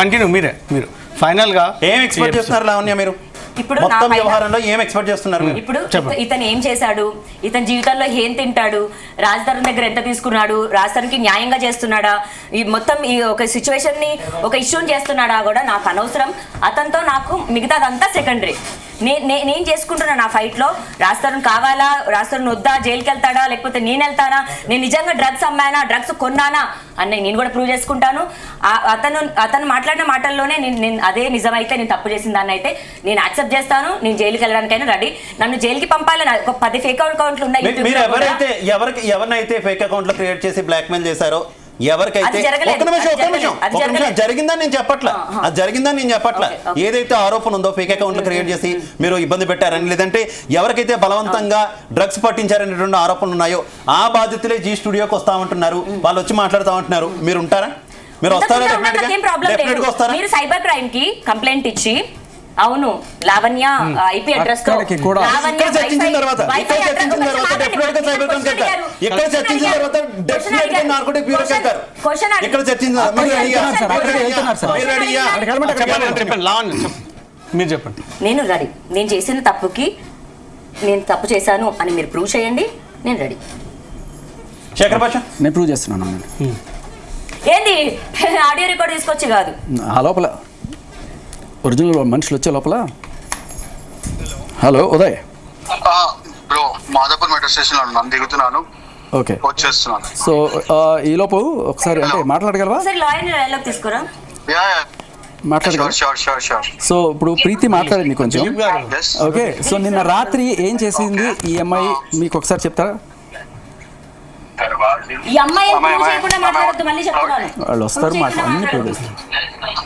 Continue మీరు ఫైనల్గా ఏం ఎక్స్పెక్ట్ చేస్తున్నారు లావణ్య మీరు? ఇప్పుడు మొత్తం వ్యవహారంలో ఏం ఎక్స్పెక్ట్ చేస్తున్నారు? ఇప్పుడు ఇతను ఏం చేశాడు, ఇతని జీవితంలో ఏం తింటాడు, రాజధాని దగ్గర ఎంత తీసుకున్నాడు, రాజధానికి న్యాయంగా చేస్తున్నాడా, ఈ మొత్తం ఈ ఒక సిచ్యువేషన్ ని ఒక ఇష్యూని చేస్తున్నాడా కూడా నాకు అనవసరం. అతనితో నాకు మిగతాదంతా సెకండరీ. నేను చేసుకుంటున్నా నా ఫైట్లో. రాజధాని కావాలా, రాజధాని వద్దా, జైలుకి వెళ్తాడా లేకపోతే నేను వెళ్తానా, నేను నిజంగా డ్రగ్స్ అమ్మానా, డ్రగ్స్ కొన్నానా అని నేను కూడా ప్రూవ్ చేసుకుంటాను. అతను మాట్లాడిన మాటల్లోనే నేను అదే నిజమైతే, నేను తప్పు చేసిన దాన్ని అయితే నేను యాక్సెప్ట్ చేస్తాను. నేను జైలుకి వెళ్ళడానికైనా రెడీ. నన్ను జైలుకి పంపాలని ఒక 10 ఫేక్ అకౌంట్లు ఉన్నాయి. మీరు ఎవరినైతే ఫేక్ అకౌంట్లు క్రియేట్ చేసి బ్లాక్మెయిల్ చేశారో, ఎవరికైతే ఒక్క నిమిషం జరిగిందని నేను చెప్పట్లా, అది జరిగిందని నేను చెప్పట్లా. ఏదైతే ఆరోపణ ఉందో ఫేక్ అకౌంట్లు క్రియేట్ చేసి మీరు ఇబ్బంది పెట్టారని, లేదంటే ఎవరికైతే బలవంతంగా డ్రగ్స్ పట్టించారనేటువంటి ఆరోపణలు ఉన్నాయో ఆ బాధితులే జీ స్టూడియోకి వస్తామంటున్నారు, వాళ్ళు వచ్చి మాట్లాడుతామంటున్నారు. మీరు ఉంటారా? మీరు వస్తారా? డెఫినెట్గా వస్తారా? మీరు సైబర్ క్రైమ్ కి కంప్లైంట్ ఇచ్చి అవును లావణ్య ఐపీ అడ్రస్ తో మీరు చెప్పండి. నేను రెడీ. నేను చేసిన తప్పుకి నేను తప్పు చేశాను అని మీరు ప్రూవ్ చేయండి, నేను రెడీ. శేఖర్ భాష నేను ప్రూవ్ చేస్తున్నాను. ఏంది ఆడియో రికార్డ్ తీసుకొచ్చి కాదు, ఆ లోపల ఒరిజినల్ మనుషులు వచ్చే లోపల. Hello Uday bro, Madhapur metro station లో ఉన్నాను, దిగుతున్నాను. ఓకే, వచ్చేస్తున్నాను. సో ఈ లోపు ఒకసారి అంటే మాట్లాడగలవా? ఒకసారి లాయర్ డైలాగ్ తీసుకురా. మాట్లాడగలవా? సో ఇప్పుడు ప్రీతి మాట్లాడింది కొంచెం. ఓకే, సో నిన్న రాత్రి ఏం చేసింది ఈ అమ్మాయి మీకు ఒకసారి చెప్తారా? ఈ అమ్మాయి ప్రూవ్ చేయకుండా మాట్లాడొద్దు, మళ్ళీ చెప్తున్నాను. వాళ్ళు వస్తారు, అన్ని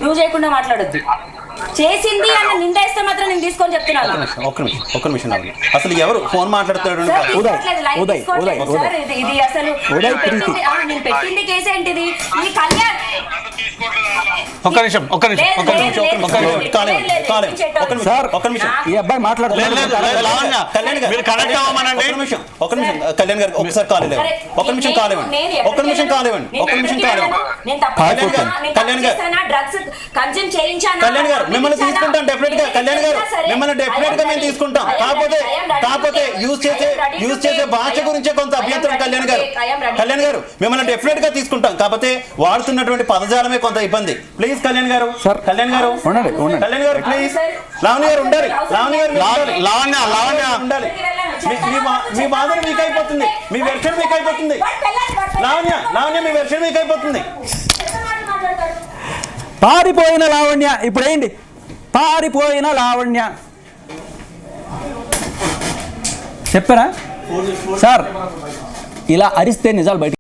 ప్రూవ్ చేయకుండా మాట్లాడొద్దు. చేసింది అన్న నిందేస్తే మాత్రం నేను తీసుకొని చెప్తున్నాను. ఒక్క నిమిషం అసలు ఎవరు ఫోన్ మాట్లాడుతున్నాడు? ఇది అసలు నేను పెట్టింది కేసు ఏంటిది? ఈ కళ్యాణ్ ఈ అబ్బాయి మాట్లాడుతున్నారు. కళ్యాణ్ గారు ఒకసారి కాల్ కళ్యాణ్ గారు మిమ్మల్ని తీసుకుంటాం డెఫినెట్ గా. కళ్యాణ్ గారు మిమ్మల్ని డెఫినెట్ గా మేము తీసుకుంటాం. కాకపోతే యూజ్ చేసే భాష గురించే కొంత అభ్యంతరం. కళ్యాణ్ గారు మిమ్మల్ని డెఫినెట్ గా తీసుకుంటాం, కాకపోతే వాడుతున్నటువంటి పదజాలమే కొంత ఇబ్బంది. ప్లీజ్ కళ్యాణ్ గారు, కళ్యాణ్ గారు ప్లీజ్. లావణ్య గారు ఉండాలి, లావణ్య ఉండాలి. మీ బాధలు మీకు అయిపోతుంది, మీ వెర్షన్ మీకు అయిపోతుంది. లావణ్య మీ వెర్షన్ మీకు అయిపోతుంది. పారిపోయిన లావణ్య ఇప్పుడు ఏంటి? పారిపోయిన లావణ్య చెప్పారా సార్? ఇలా అరిస్తే నిజాలు బయట